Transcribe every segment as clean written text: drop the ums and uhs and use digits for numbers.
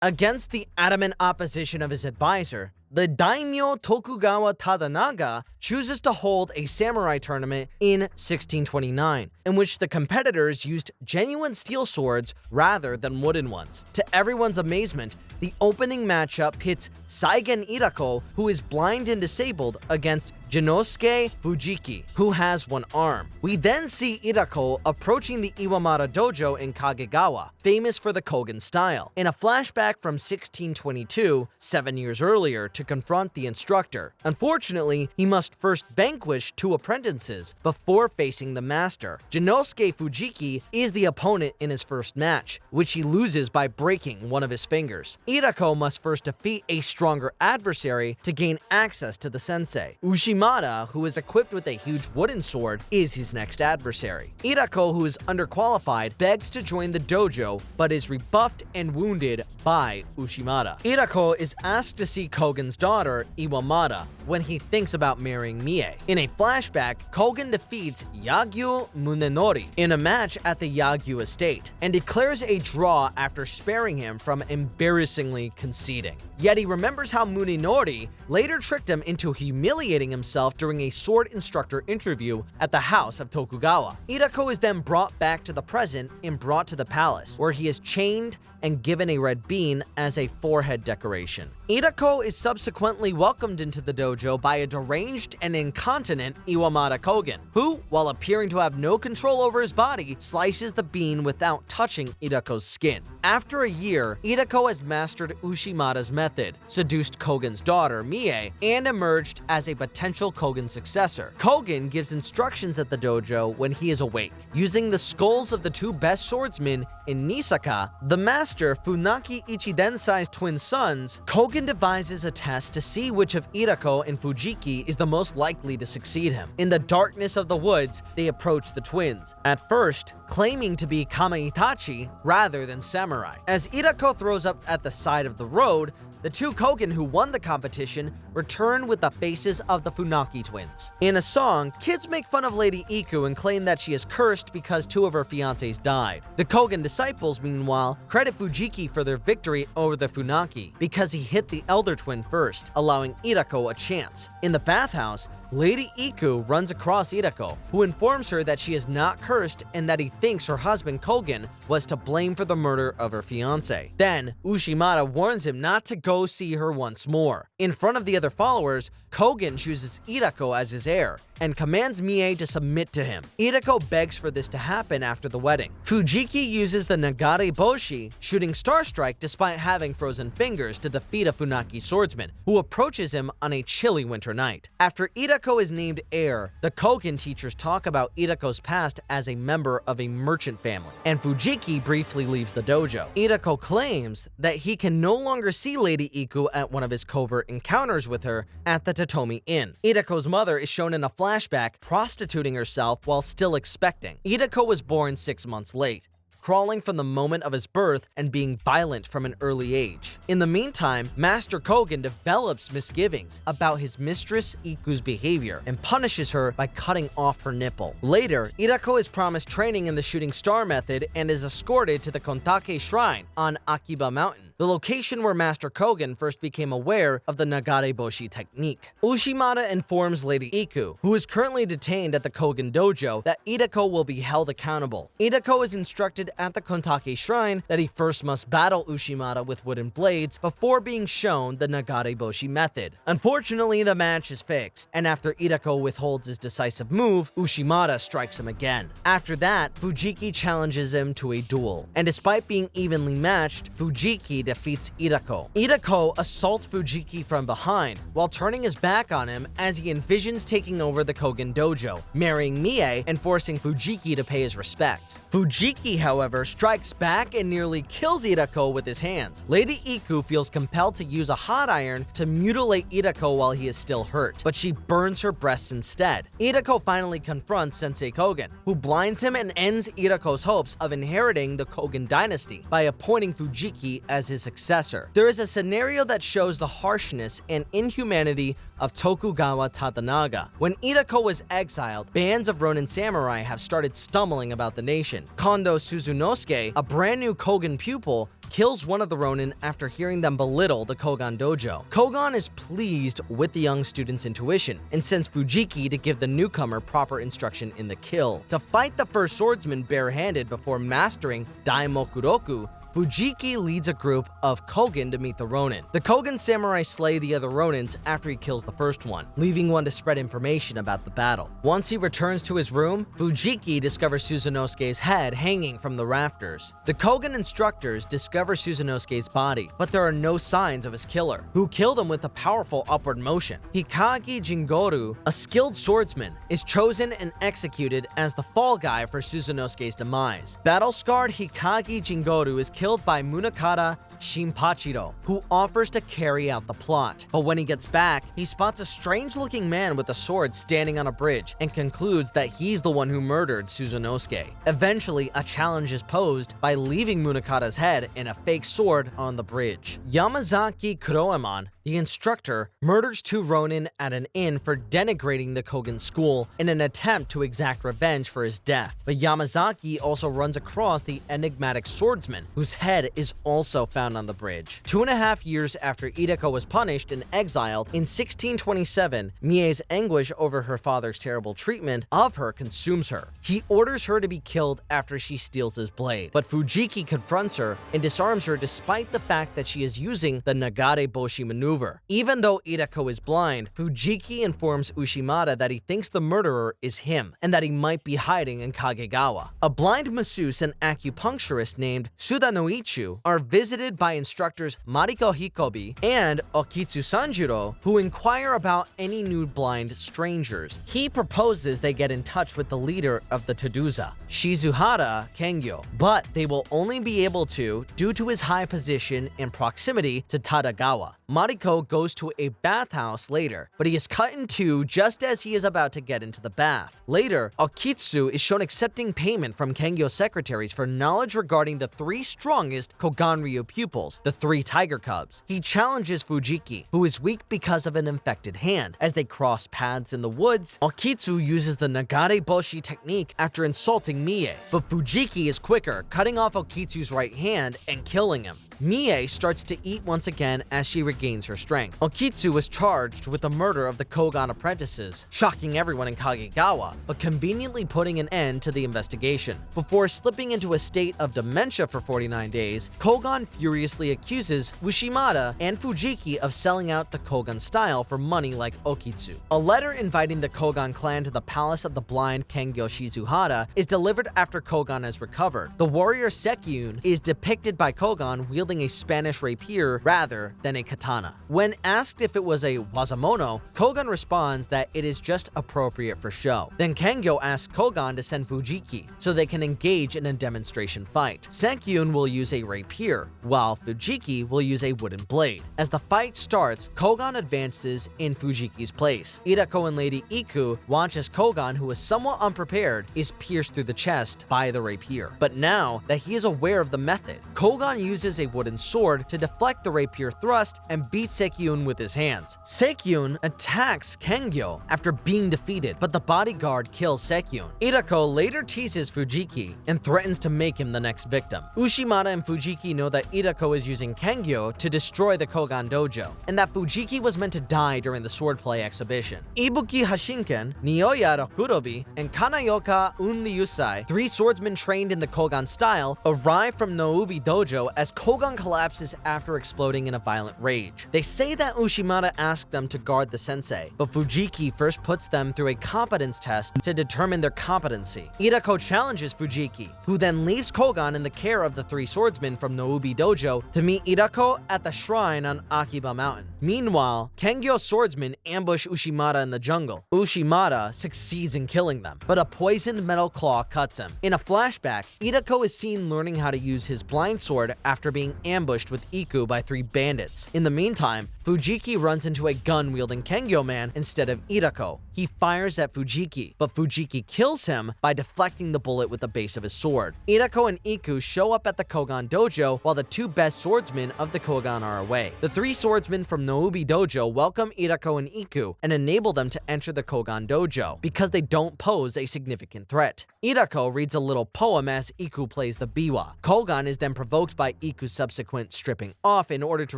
Against the adamant opposition of his advisor, the daimyo Tokugawa Tadanaga chooses to hold a samurai tournament in 1629, in which the competitors used genuine steel swords rather than wooden ones. To everyone's amazement, the opening matchup pits Saigen Irako, who is blind and disabled, against Jinosuke Fujiki, who has one arm. We then see Irako approaching the Iwamata dojo in Kagegawa, famous for the Kogen style, in a flashback from 1622, 7 years earlier, to confront the instructor. Unfortunately, he must first vanquish 2 apprentices before facing the master. Jinosuke Fujiki is the opponent in his first match, which he loses by breaking one of his fingers. Irako must first defeat a stronger adversary to gain access to the sensei. Ushimata, who is equipped with a huge wooden sword, is his next adversary. Irako, who is underqualified, begs to join the dojo, but is rebuffed and wounded by Ushimata. Irako is asked to see Kogen's daughter, Iwamata, when he thinks about marrying Mie. In a flashback, Kogen defeats Yagyu Munenori in a match at the Yagyu estate, and declares a draw after sparing him from embarrassingly conceding. Yet he remembers how Munenori later tricked him into humiliating himself during a sword instructor interview at the house of Tokugawa. Irako is then brought back to the present and brought to the palace, where he is chained and given a red bean as a forehead decoration. Irako is subsequently welcomed into the dojo by a deranged and incontinent Iwamata Kogen, who, while appearing to have no control over his body, slices the bean without touching Irako's skin. After a year, Irako has mastered Ushimata's method, seduced Kogen's daughter, Mie, and emerged as a potential Kogen successor. Kogen gives instructions at the dojo when he is awake. Using the skulls of the 2 best swordsmen in Nisaka, the master Funaki Ichidensai's twin sons, Kogen devises a test to see which of Irako and Fujiki is the most likely to succeed him. In the darkness of the woods, they approach the twins, at first claiming to be Kamaitachi rather than samurai. As Irako throws up at the side of the road, the 2 Kogen who won the competition return with the faces of the Funaki twins. In a song, kids make fun of Lady Iku and claim that she is cursed because 2 of her fiancés died. The Kogen disciples, meanwhile, credit Fujiki for their victory over the Funaki because he hit the elder twin first, allowing Irako a chance. In the bathhouse, Lady Iku runs across Irako, who informs her that she is not cursed and that he thinks her husband Kogen was to blame for the murder of her fiancé. Then, Ushimata warns him not to go see her once more. In front of the other followers, Kogen chooses Irako as his heir and commands Mie to submit to him. Irako begs for this to happen after the wedding. Fujiki uses the Nagare Boshi, shooting Star Strike despite having frozen fingers, to defeat a Funaki swordsman, who approaches him on a chilly winter night. After Irako is named heir, the Kogen teachers talk about Irako's past as a member of a merchant family, and Fujiki briefly leaves the dojo. Irako claims that he can no longer see Lady Iku at one of his covert encounters with her at the Totomi Inn. Irako's mother is shown in a flashback prostituting herself while still expecting. Irako was born 6 months late, crawling from the moment of his birth and being violent from an early age. In the meantime, Master Kogen develops misgivings about his mistress Iku's behavior and punishes her by cutting off her nipple. Later, Irako is promised training in the shooting star method and is escorted to the Kontake Shrine on Akiba Mountain, the location where Master Kogen first became aware of the Nagare Boshi technique. Ushimata informs Lady Iku, who is currently detained at the Kogen dojo, that Irako will be held accountable. Irako is instructed at the Kontake Shrine that he first must battle Ushimata with wooden blades before being shown the Nagare Boshi method. Unfortunately, the match is fixed, and after Irako withholds his decisive move, Ushimata strikes him again. After that, Fujiki challenges him to a duel, and despite being evenly matched, Fujiki defeats Irako. Irako assaults Fujiki from behind while turning his back on him as he envisions taking over the Kogen dojo, marrying Mie and forcing Fujiki to pay his respects. Fujiki, however, strikes back and nearly kills Irako with his hands. Lady Iku feels compelled to use a hot iron to mutilate Irako while he is still hurt, but she burns her breasts instead. Irako finally confronts Sensei Kogen, who blinds him and ends Irako's hopes of inheriting the Kogen dynasty by appointing Fujiki as his his successor. There is a scenario that shows the harshness and inhumanity of Tokugawa Tadanaga. When Irako was exiled, bands of Ronin samurai have started stumbling about the nation. Kondo Suzunosuke, a brand new Kogan pupil, kills one of the Ronin after hearing them belittle the Kogan dojo. Kogan is pleased with the young student's intuition and sends Fujiki to give the newcomer proper instruction in the kill. To fight the first swordsman barehanded before mastering Daimokuroku, Fujiki leads a group of Kogan to meet the Ronin. The Kogan samurai slay the other Ronins after he kills the first one, leaving one to spread information about the battle. Once he returns to his room, Fujiki discovers Suzunosuke's head hanging from the rafters. The Kogan instructors discover Suzunosuke's body, but there are no signs of his killer, who killed him with a powerful upward motion. Hikagi Jingoru, a skilled swordsman, is chosen and executed as the fall guy for Suzunosuke's demise. Battle-scarred Hikagi Jingoru is killed by Munakata Shinpachiro, who offers to carry out the plot. But when he gets back, he spots a strange-looking man with a sword standing on a bridge and concludes that he's the one who murdered Suzunosuke. Eventually, a challenge is posed by leaving Munakata's head and a fake sword on the bridge. Yamazaki Kuroemon, the instructor, murders two Ronin at an inn for denigrating the Kogan school in an attempt to exact revenge for his death. But Yamazaki also runs across the enigmatic swordsman, whose head is also found on the bridge. 2.5 years after Irako was punished and exiled, in 1627, Mie's anguish over her father's terrible treatment of her consumes her. He orders her to be killed after she steals his blade, but Fujiki confronts her and disarms her despite the fact that she is using the Nagare Boshi maneuver. Even though Irako is blind, Fujiki informs Ushimata that he thinks the murderer is him and that he might be hiding in Kagegawa. A blind masseuse and acupuncturist named Sudanoichu are visited by instructors Mariko Hikobi and Okitsu Sanjuro, who inquire about any new blind strangers. He proposes they get in touch with the leader of the Toduza, Shizuhara Kengyo, but they will only be able to due to his high position and proximity to Tadagawa. Mariko goes to a bathhouse later, but he is cut in two just as he is about to get into the bath. Later, Okitsu is shown accepting payment from Kengyo's secretaries for knowledge regarding the three strongest Koganryu pupils, the three tiger cubs. He challenges Fujiki, who is weak because of an infected hand. As they cross paths in the woods, Okitsu uses the Nagare Boshi technique after insulting Mie, but Fujiki is quicker, cutting off Okitsu's right hand and killing him. Mie starts to eat once again as she regains her strength. Okitsu was charged with the murder of the Kogan apprentices, shocking everyone in Kagegawa, but conveniently putting an end to the investigation. Before slipping into a state of dementia for 49 days, Kogan furiously accuses Ushimata and Fujiki of selling out the Kogan style for money like Okitsu. A letter inviting the Kogan clan to the palace of the blind Kengyo Shizuhara is delivered after Kogan has recovered. The warrior Sekyun is depicted by Kogan wielding a Spanish rapier rather than a katana. When asked if it was a wazamono, Kogan responds that it is just appropriate for show. Then Kengyo asks Kogan to send Fujiki so they can engage in a demonstration fight. Sekyun will use a rapier, while Fujiki will use a wooden blade. As the fight starts, Kogan advances in Fujiki's place. Irako and Lady Iku watch as Kogan, who is somewhat unprepared, is pierced through the chest by the rapier. But now that he is aware of the method, Kogan uses a wooden sword to deflect the rapier thrust and beat Sekyun with his hands. Sekyun attacks Kengyo after being defeated, but the bodyguard kills Sekyun. Irako later teases Fujiki and threatens to make him the next victim. Ushimata and Fujiki know that Irako is using Kengyo to destroy the Kogan dojo, and that Fujiki was meant to die during the swordplay exhibition. Ibuki Hashinken, Nioya Rokurobi, and Kanayoka Unryusai, three swordsmen trained in the Kogan style, arrive from Noubi dojo as Kogan collapses after exploding in a violent rage. They say that Ushimata asked them to guard the sensei, but Fujiki first puts them through a competence test to determine their competency. Irako challenges Fujiki, who then leaves Kogan in the care of the three swordsmen from Noubi dojo to meet Irako at the shrine on Akiba Mountain. Meanwhile, Kengyo swordsmen ambush Ushimata in the jungle. Ushimata succeeds in killing them, but a poisoned metal claw cuts him. In a flashback, Irako is seen learning how to use his blind sword after being ambushed with Iku by 3 bandits. In the meantime, Fujiki runs into a gun-wielding Kengyo man instead of Irako. He fires at Fujiki, but Fujiki kills him by deflecting the bullet with the base of his sword. Irako and Iku show up at the Kogan dojo while the 2 best swordsmen of the Kogan are away. The 3 swordsmen from Noubi dojo welcome Irako and Iku and enable them to enter the Kogan dojo because they don't pose a significant threat. Irako reads a little poem as Iku plays the biwa. Kogan is then provoked by Iku's subsequent stripping off in order to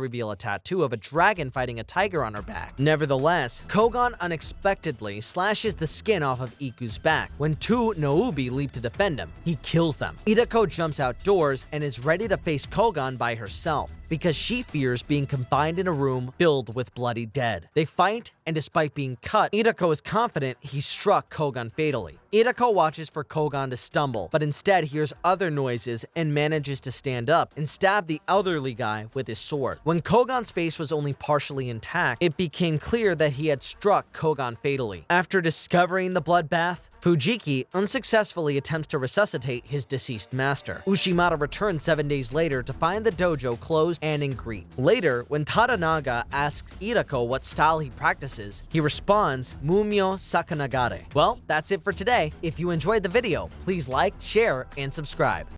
reveal a tattoo of a dragon fighting a tiger on her back. Nevertheless, Kogan unexpectedly slashes the skin off of Iku's back. When 2 Noubi leap to defend him, he kills them. Irako jumps outdoors and is ready to face Kogan by herself because she fears being confined in a room filled with bloody dead. They fight, and despite being cut, Irako is confident he struck Kogan fatally. Irako watches for Kogan to stumble, but instead hears other noises and manages to stand up and stab the elderly guy with his sword. When Kogan's face was only partially intact, it became clear that he had struck Kogan fatally. After discovering the bloodbath, Fujiki unsuccessfully attempts to resuscitate his deceased master. Ushimata returns 7 days later to find the dojo closed and in grief. Later, when Tadanaga asks Irako what style he practices, he responds, Mumyo Sakanagare. Well, that's it for today. If you enjoyed the video, please like, share, and subscribe.